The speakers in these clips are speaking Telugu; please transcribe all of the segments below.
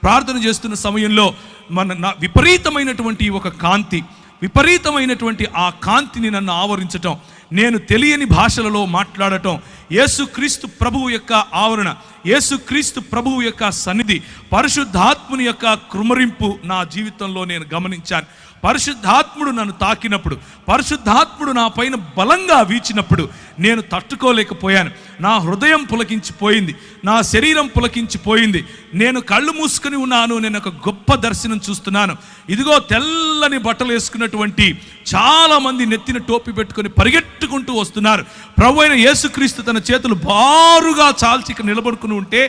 ప్రార్థన చేస్తున్న సమయంలో విపరీతమైనటువంటి ఒక కాంతి, విపరీతమైనటువంటి ఆ కాంతిని నన్ను ఆవరించటం, నేను తెలియని భాషలలో మాట్లాడటం, యేసుక్రీస్తు ప్రభువు యొక్క ఆవరణ, యేసుక్రీస్తు ప్రభువు యొక్క సన్నిధి, పరిశుద్ధాత్ముని యొక్క కృమరింపు నా జీవితంలో నేను గమనించాను. పరిశుద్ధాత్ముడు నన్ను తాకినప్పుడు, పరిశుద్ధాత్ముడు నా పైన బలంగా వీచినప్పుడు నేను తట్టుకోలేకపోయాను. నా హృదయం పులకించిపోయింది, నా శరీరం పులకించిపోయింది. నేను కళ్ళు మూసుకొని ఉన్నాను. నేను ఒక గొప్ప దర్శనం చూస్తున్నాను. ఇదిగో తెల్లని బట్టలు వేసుకున్నటువంటి చాలామంది నెత్తిన టోపీ పెట్టుకొని పరిగెట్టుకుంటూ వస్తున్నారు. ప్రభు అయిన యేసుక్రీస్తు తన చేతులు బారుగా చాల్చి నిలబడుకుని ఉంటే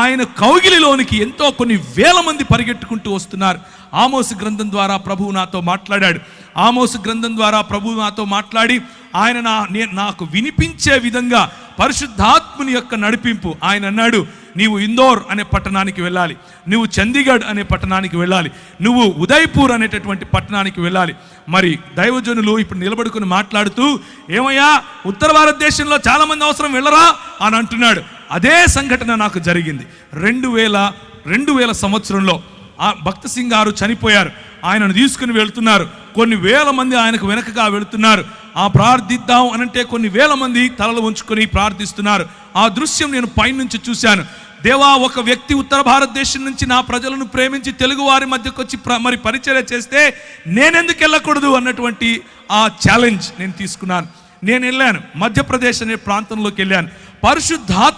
ఆయన కౌగిలిలోనికి ఎంతో కొన్ని వేల మంది పరిగెట్టుకుంటూ వస్తున్నారు. ఆమోసు గ్రంథం ద్వారా ప్రభువు నాతో మాట్లాడాడు. ఆమోసు గ్రంథం ద్వారా ప్రభువు నాతో మాట్లాడి ఆయన నాకు వినిపించే విధంగా పరిశుద్ధాత్ముని యొక్క నడిపింపు. ఆయన అన్నాడు, నీవు ఇందోర్ అనే పట్టణానికి వెళ్ళాలి, నువ్వు చండీగఢ్ అనే పట్టణానికి వెళ్ళాలి, నువ్వు ఉదయ్పూర్ అనేటటువంటి పట్టణానికి వెళ్ళాలి. మరి దైవజనులు ఇప్పుడు నిలబడుకుని మాట్లాడుతూ, ఏమయ్యా ఉత్తర భారతదేశంలో చాలామంది అవసరం వెళ్ళరా అని అంటున్నాడు. అదే సంఘటన నాకు జరిగింది. 2000 సంవత్సరంలో ఆ భక్త సింగ్ గారు చనిపోయారు. ఆయనను తీసుకుని వెళ్తున్నారు. కొన్ని వేల మంది ఆయనకు వెనకగా వెళుతున్నారు. ఆ ప్రార్థిద్దాం అనంటే కొన్ని వేల మంది తలలు ఉంచుకొని ప్రార్థిస్తున్నారు. ఆ దృశ్యం నేను పైనుంచి చూశాను. దేవా, ఒక వ్యక్తి ఉత్తర భారతదేశం నుంచి నా ప్రజలను ప్రేమించి తెలుగు వారి మధ్యకు వచ్చి మరి పరిచర్య చేస్తే నేనెందుకు వెళ్ళకూడదు అన్నటువంటి ఆ ఛాలెంజ్ నేను తీసుకున్నాను. నేను వెళ్ళాను, మధ్యప్రదేశ్ అనే ప్రాంతంలోకి వెళ్ళాను. పరిశుద్ధాత్మ